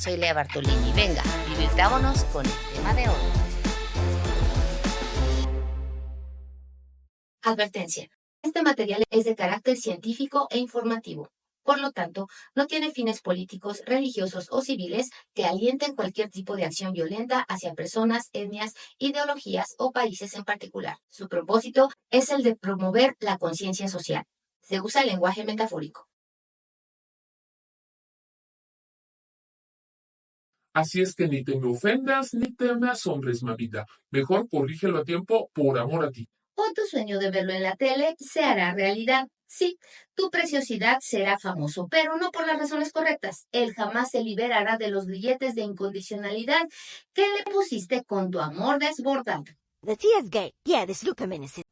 soy Lea Bartolini. Venga, divirtámonos con el tema de hoy. Advertencia. Este material es de carácter científico e informativo. Por lo tanto, no tiene fines políticos, religiosos o civiles que alienten cualquier tipo de acción violenta hacia personas, etnias, ideologías o países en particular. Su propósito es el de promover la conciencia social. Se usa el lenguaje metafórico. Así es que ni te me ofendas ni te me asombres, mamita. Mejor corrígelo a tiempo por amor a ti. O tu sueño de verlo en la tele se hará realidad. Sí, tu preciosidad será famoso, pero no por las razones correctas. Él jamás se liberará de los grilletes de incondicionalidad que le pusiste con tu amor desbordado. The tea is gay. Yeah, this look a menace.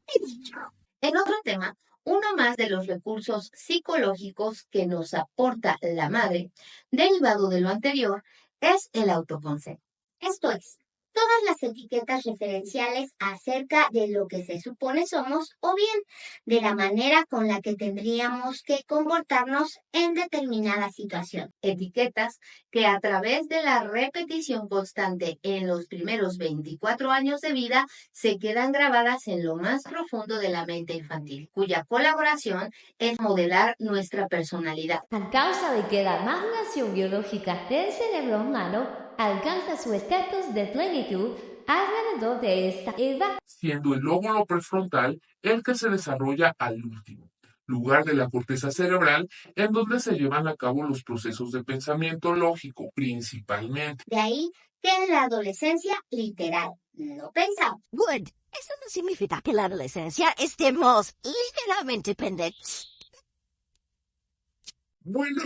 En otro tema, uno más de los recursos psicológicos que nos aporta la madre, derivado de lo anterior, es el autoconcepto. Esto es, todas las etiquetas referenciales acerca de lo que se supone somos o bien de la manera con la que tendríamos que comportarnos en determinada situación. Etiquetas que a través de la repetición constante en los primeros 24 años de vida se quedan grabadas en lo más profundo de la mente infantil, cuya colaboración es modelar nuestra personalidad. A causa de que la maduración biológica del cerebro humano alcanza su estatus de plenitud alrededor de esta edad. Siendo el lóbulo prefrontal el que se desarrolla al último, lugar de la corteza cerebral en donde se llevan a cabo los procesos de pensamiento lógico, principalmente. De ahí que en la adolescencia, literal, no pensamos. Good. Eso no significa que en la adolescencia estemos literalmente pendejos. Bueno,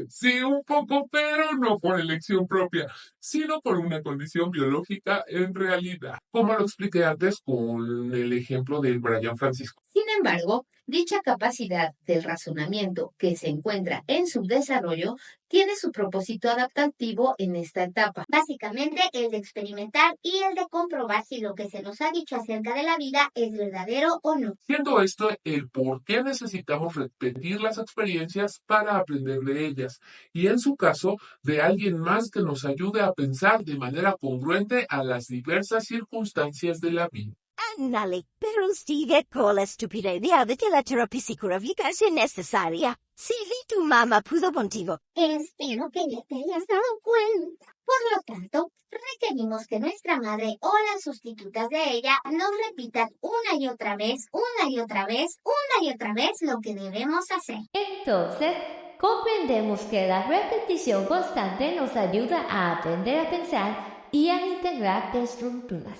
sí, un poco, pero no por elección propia, sino por una condición biológica en realidad, como lo expliqué antes con el ejemplo del Brian Francisco. Sin embargo, dicha capacidad del razonamiento que se encuentra en su desarrollo tiene su propósito adaptativo en esta etapa. Básicamente el de experimentar y el de comprobar si lo que se nos ha dicho acerca de la vida es verdadero o no. Siendo esto el por qué necesitamos repetir las experiencias para aprender de ellas, y en su caso, de alguien más que nos ayude a pensar de manera congruente a las diversas circunstancias de la vida. Ándale, pero sigue con la estúpida idea de que la terapia psicológica es innecesaria. Sí, tu mamá pudo contigo. Espero que ya te hayas dado cuenta. Por lo tanto, requerimos que nuestra madre o las sustitutas de ella nos repitan una y otra vez, una y otra vez, una y otra vez lo que debemos hacer. Entonces, comprendemos que la repetición constante nos ayuda a aprender a pensar y a integrar estructuras.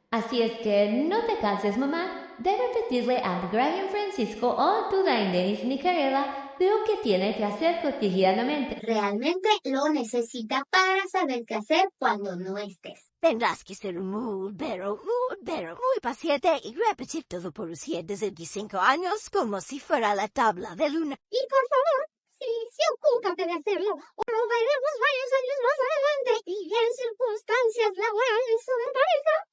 Así es que no te canses, mamá, de repetirle a Brian Francisco o tu Daenerys Nicarela lo que tiene que hacer cotidianamente. Realmente lo necesita para saber qué hacer cuando no estés. Tendrás que ser muy paciente y repetir todo por los siguientes 25 años como si fuera la tabla de luna. Y por favor, sí, ocúpate de hacerlo, o lo veremos varios años más adelante y en circunstancias laborales o de pareja,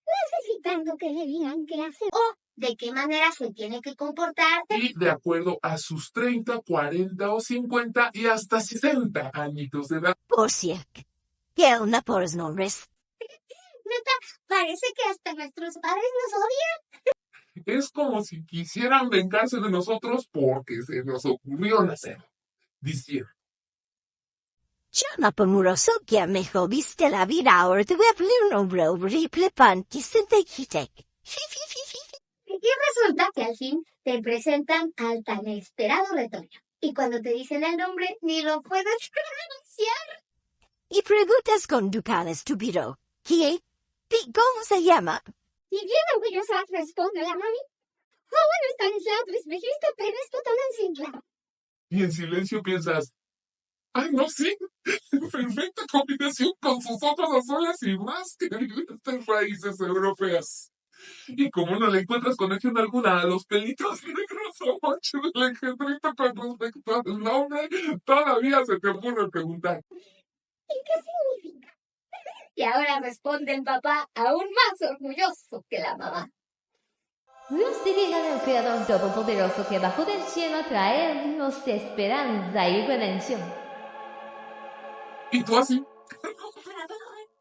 necesitando que le digan qué hacer o de qué manera se tiene que comportar. Y de acuerdo a sus 30, 40 o 50 y hasta 60 añitos de edad. Por cierto, que una por los nombres. Neta, parece que hasta nuestros padres nos odian. Es como si quisieran vengarse de nosotros porque se nos ocurrió nacer. Diciendo. Llama amoroso que mejor viste la vida ahora te voy a poner un nombre horrible panquisente. Y resulta que al fin te presentan al tan esperado retoño. Y cuando te dicen el nombre, ni lo puedes pronunciar. Y preguntas con Ducan estúpido. ¿Qué? ¿Cómo se llama? Y bien orgullosa responde la mami. Bueno, Stanislav Lisbejista, pero esto también sin claro. Y en silencio piensas, ¡ay, no, sí! Perfecta combinación con sus ojos azules y más que estas raíces europeas. Y como no le encuentras conexión alguna a los pelitos negros o manches del engendrito con respecto al nombre, todavía se te ocurre preguntar. ¿Y qué significa? Y ahora responde el papá aún más orgulloso que la mamá. Dios divino del Creador Todopoderoso que bajó del cielo a traernos esperanza y redención. Y tú así,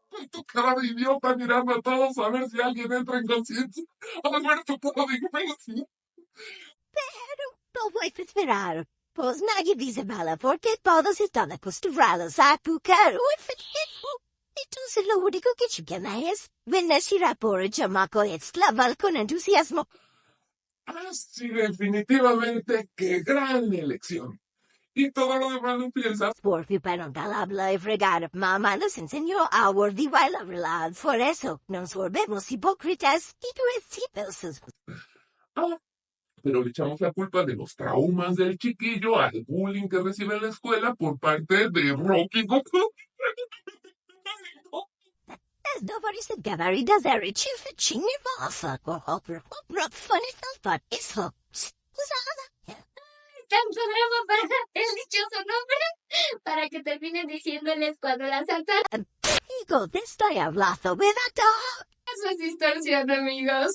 con tu cara de idiota mirando a todos a ver si alguien entra en conciencia. Alberto, puedo decirlo así. No puedes esperar. Pues nadie dice nada porque todos están acostumbrados a pucar o efectivo. Entonces lo único que chequean es bendecir a por el chamaco exclamar con entusiasmo. Sí, definitivamente, qué gran elección. Y todo lo demás lo piensas. Porque para no hablar y fregar, mamá nos enseñó a averiguar la verdad. Por eso nos volvemos hipócritas y precipitantes. Ah, pero le echamos la culpa de los traumas del chiquillo al bullying que recibe en la escuela por parte de Rocky Goku. Nobody's a gathering does every chief a chingy massa go helper funny stuff but it's a Tanto drama para el dichoso nombre, para que terminen diciéndoles cuando la asaltan. ego this estoy hablando with a dog. Eso es distorsión, amigos.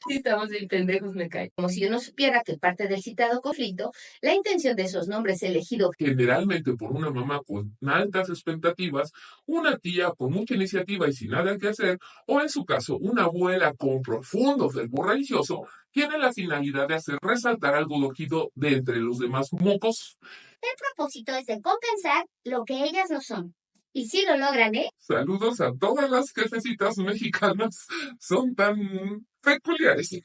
Sí, estamos bien pendejos, me cae. Como si yo no supiera que parte del citado conflicto, la intención de esos nombres elegidos Generalmente por una mamá con altas expectativas, una tía con mucha iniciativa y sin nada que hacer, o en su caso una abuela con profundo fervor religioso, tiene la finalidad de hacer resaltar algo loquido de entre los demás mocos. el propósito es de compensar lo que ellas no son. Y si lo logran, Saludos a todas las jefecitas mexicanas, son tan peculiares.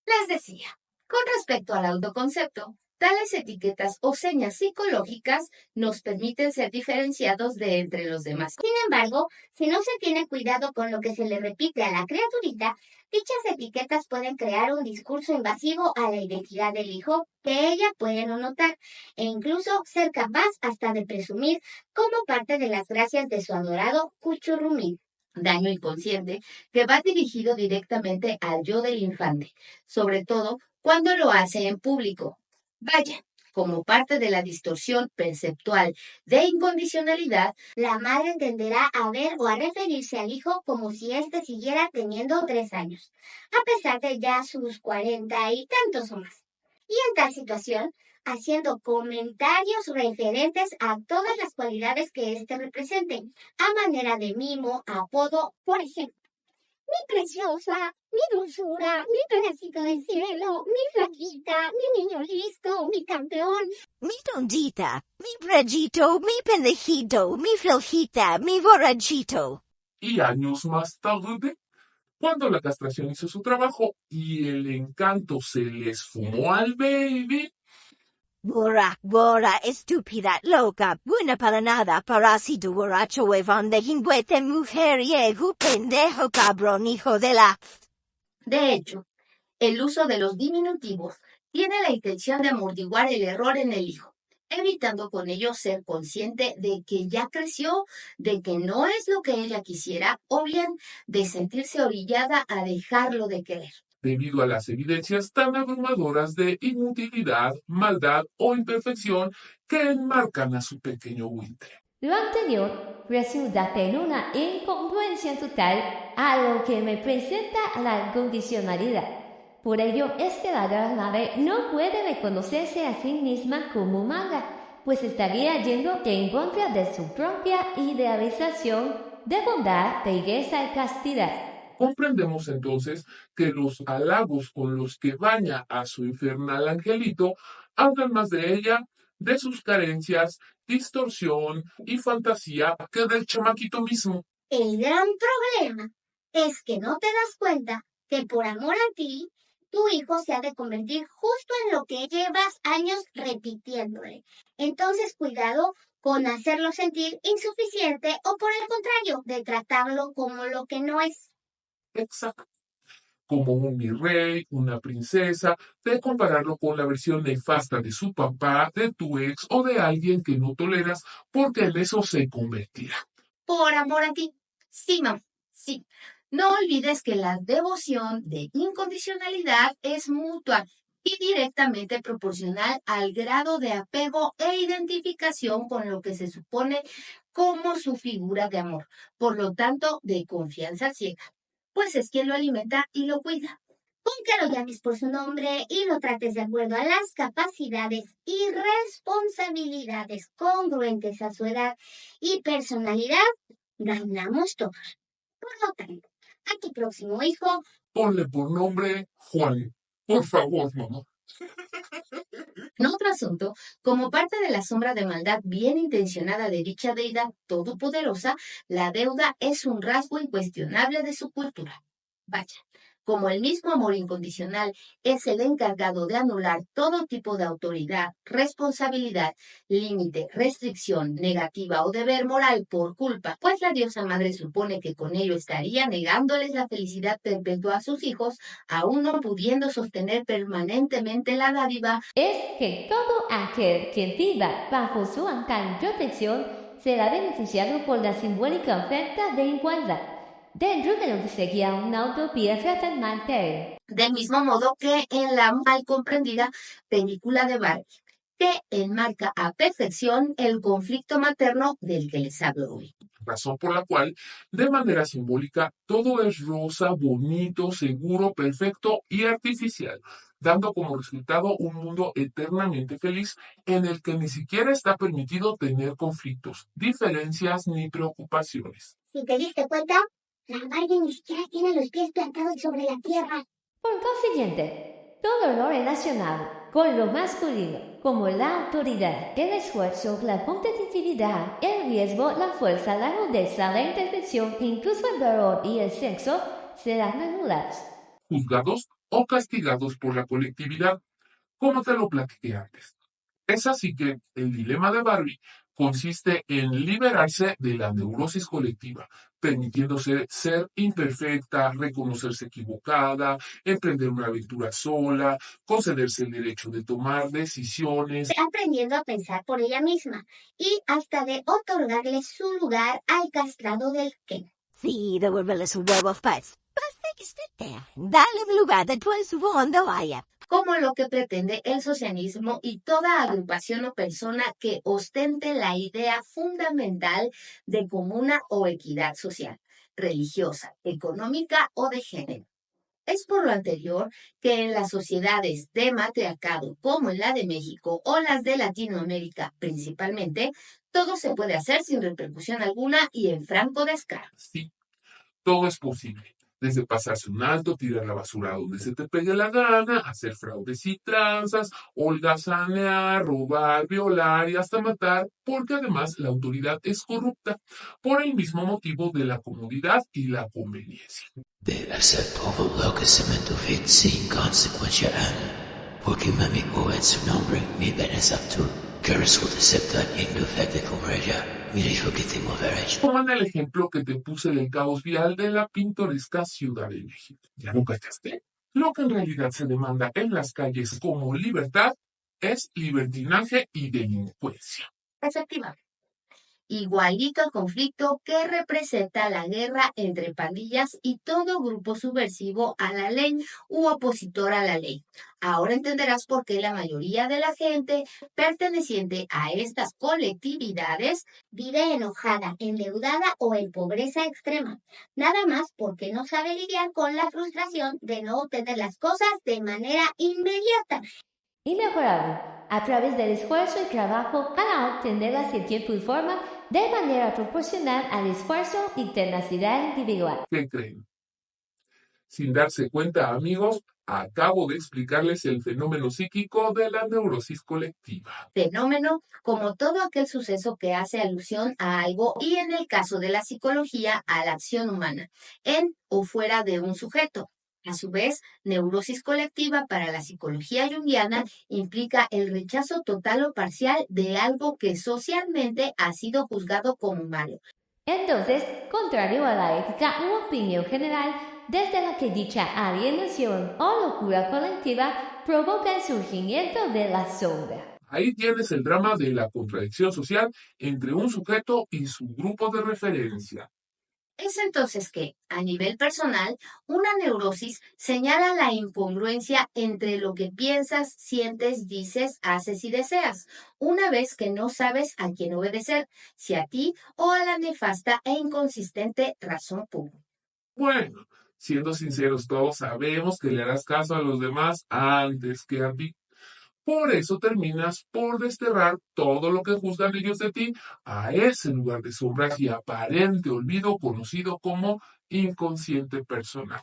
Les decía, con respecto al autoconcepto, tales etiquetas o señas psicológicas nos permiten ser diferenciados de entre los demás. Sin embargo, si no se tiene cuidado con lo que se le repite a la criaturita, dichas etiquetas pueden crear un discurso invasivo a la identidad del hijo que ella puede no notar e incluso ser capaz hasta de presumir como parte de las gracias de su adorado cuchurrumín. Daño inconsciente que va dirigido directamente al yo del infante, sobre todo cuando lo hace en público. Vaya, como parte de la distorsión perceptual de incondicionalidad, la madre tenderá a ver o a referirse al hijo como si éste siguiera teniendo 3 años, a pesar de ya sus 40 y tantos o más. Y en tal situación, haciendo comentarios referentes a todas las cualidades que éste represente, a manera de mimo, apodo, por ejemplo. Mi preciosa, mi dulzura, mi pedacito de cielo, mi flaquita, mi niño listo, mi campeón. Mi tondita, mi brejito, mi pendejito, mi flojita, mi borrachito. Y años más tarde, cuando la castración hizo su trabajo y el encanto se les fumó al baby, Bora, estúpida, loca, buena para nada, parásito, borracho, huevón de jingüete, mujeriego, pendejo, cabrón, hijo de la... De hecho, el uso de los diminutivos tiene la intención de amortiguar el error en el hijo, evitando con ello ser consciente de que ya creció, de que no es lo que ella quisiera, o bien de sentirse orillada a dejarlo de querer. debido a las evidencias tan abrumadoras de inutilidad, maldad o imperfección que enmarcan a su pequeño buitre. Lo anterior resulta en una incongruencia total a lo que me presenta la condicionalidad. Por ello es que la gran madre no puede reconocerse a sí misma como maga, pues estaría yendo en contra de su propia idealización de bondad, belleza y castidad. Comprendemos entonces que los halagos con los que baña a su infernal angelito hablan más de ella, de sus carencias, distorsión y fantasía que del chamaquito mismo. El gran problema es que no te das cuenta que por amor a ti, tu hijo se ha de convertir justo en lo que llevas años repitiéndole. Entonces, cuidado con hacerlo sentir insuficiente o por el contrario, de tratarlo como lo que no es. Exacto. Como un mi rey, una princesa, de compararlo con la versión nefasta de su papá, de tu ex o de alguien que no toleras, porque en eso se convertirá. Por amor a ti. Sí, mamá, sí. No olvides que la devoción de incondicionalidad es mutua y directamente proporcional al grado de apego e identificación con lo que se supone como su figura de amor. Por lo tanto, de confianza ciega, pues es quien lo alimenta y lo cuida. Con que lo llames por su nombre y lo trates de acuerdo a las capacidades y responsabilidades congruentes a su edad y personalidad, ganamos todos. Por lo tanto, a tu próximo hijo, Ponle por nombre Juan. Por favor, mamá. En otro asunto, como parte de la sombra de maldad bien intencionada de dicha deidad todopoderosa, la deuda es un rasgo incuestionable de su cultura. Vaya, como el mismo amor incondicional es el encargado de anular todo tipo de autoridad, responsabilidad, límite, restricción, negativa o deber moral por culpa, pues la diosa madre supone que con ello estaría negándoles la felicidad perpetua a sus hijos, aún no pudiendo sostener permanentemente la dádiva, Es que todo aquel que viva bajo su amparo y protección será beneficiado por la simbólica oferta de igualdad, dentro de lo que sería una utopía fraternal. del mismo modo que en la mal comprendida película de Barbie, que enmarca a perfección el conflicto materno del que les hablo hoy. Razón por la cual, de manera simbólica, todo es rosa, bonito, seguro, perfecto y artificial, dando como resultado un mundo eternamente feliz en el que ni siquiera está permitido tener conflictos, diferencias ni preocupaciones. si te diste cuenta, la Barbie ni siquiera tiene los pies plantados sobre la tierra. Por consiguiente, todo lo relacionado con lo masculino, como la autoridad, el esfuerzo, la competitividad, el riesgo, la fuerza, la rudeza, la intervención e incluso el valor y el sexo, serán anulados. Juzgados o castigados por la colectividad, como te lo platiqué antes. Es así que el dilema de Barbie consiste en liberarse de la neurosis colectiva, permitiéndose ser imperfecta, reconocerse equivocada, emprender una aventura sola, concederse el derecho de tomar decisiones. Aprendiendo a pensar por ella misma y hasta de otorgarle su lugar al castrado del Ken. Sí, devuélveles un huevo, pues. Basta que esté. Dale lugar después cuando vaya. Como lo que pretende el socialismo y toda agrupación o persona que ostente la idea fundamental de comuna o equidad social, religiosa, económica o de género. Es por lo anterior que en las sociedades de matriarcado como en la de México o las de Latinoamérica principalmente, todo se puede hacer sin repercusión alguna y en franco descaro. Sí, todo es posible. Desde pasarse un alto, tirar la basura donde se te pegue la gana, hacer fraudes y tranzas, holgazanear, robar, violar y hasta matar, porque además la autoridad es corrupta por el mismo motivo de la comodidad y la conveniencia. Debe hacer todo lo que se me antoje sin consecuencia alguna, porque mami o en su nombre mi bien es apto, que resulte ser tan indefecta como ella. Mira hijo que tengo derecho. Toman el ejemplo que te puse del caos vial de la pintoresca Ciudad de México. ¿Ya lo cachaste? Lo que en realidad se demanda en las calles como libertad es libertinaje y delincuencia. Efectivamente. Igualito al conflicto que representa la guerra entre pandillas y todo grupo subversivo a la ley u opositor a la ley. Ahora entenderás por qué la mayoría de la gente perteneciente a estas colectividades vive enojada, endeudada o en pobreza extrema. Nada más porque no sabe lidiar con la frustración de no obtener las cosas de manera inmediata. Y mejorable, a través del esfuerzo y trabajo para obtenerlas en tiempo y forma de manera proporcional al esfuerzo y tenacidad individual. ¿Qué creen? Sin darse cuenta, amigos, acabo de explicarles el fenómeno psíquico de la neurosis colectiva. fenómeno como todo aquel suceso que hace alusión a algo y en el caso de la psicología a la acción humana, en o fuera de un sujeto. A su vez, neurosis colectiva para la psicología junguiana implica el rechazo total o parcial de algo que socialmente ha sido juzgado como malo. Entonces, contrario a la ética u opinión general, desde la que dicha alienación o locura colectiva provoca el surgimiento de la sombra. Ahí tienes el drama de la contradicción social entre un sujeto y su grupo de referencia. Es entonces que, a nivel personal, una neurosis señala la incongruencia entre lo que piensas, sientes, dices, haces y deseas, una vez que no sabes a quién obedecer, si a ti o a la nefasta e inconsistente razón pública. Bueno, Siendo sinceros, todos sabemos que le harás caso a los demás antes que a ti. Por eso terminas por desterrar todo lo que juzgan ellos de ti a ese lugar de sombras y aparente olvido conocido como inconsciente personal.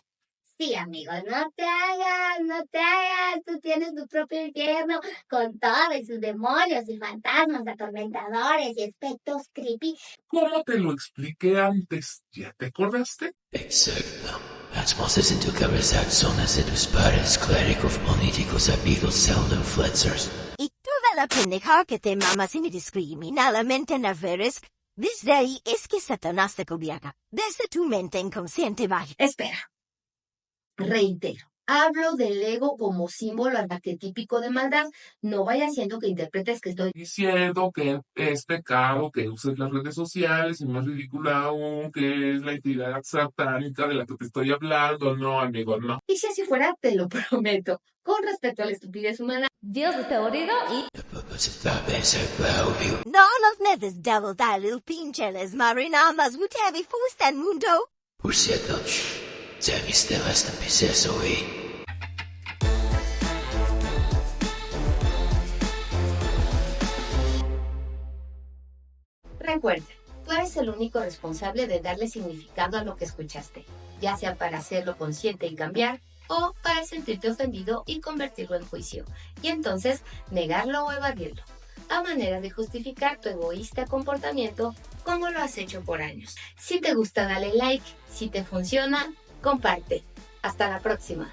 Sí, amigo, no te hagas, tú tienes tu propio infierno con todo y sus demonios y fantasmas atormentadores y espectros creepy. Como te lo expliqué antes, ¿ya te acordaste? Exacto. Las voces en tu cabeza son las de tus padres, clérigos políticos, amigos, Zelda Flitzers. Y toda la pendeja que te mamas indiscriminadamente en veres, desde ahí es que Satanás te gobierna. Desde tu mente inconsciente vaya. Espera. Reitero. Hablo del ego como símbolo arquetípico de maldad. No vaya siendo que interpretes que estoy Diciendo que es pecado que uses las redes sociales y más ridículo aún que es la entidad satánica de la que te estoy hablando. No, amigo, no. Y si así fuera, te lo prometo. Con respecto a la estupidez humana, Dios está aburrido y No nos metes devil dalil pincheles marinamas utevi fustan mundo. Por cierto, Sammy Stellas no pises hoy. recuerda, tú eres el único responsable de darle significado a lo que escuchaste, ya sea para hacerlo consciente y cambiar, o para sentirte ofendido y convertirlo en juicio, y entonces negarlo o evadirlo, a manera de justificar tu egoísta comportamiento como lo has hecho por años. Si te gusta, dale like. Si te funciona, comparte. Hasta la próxima.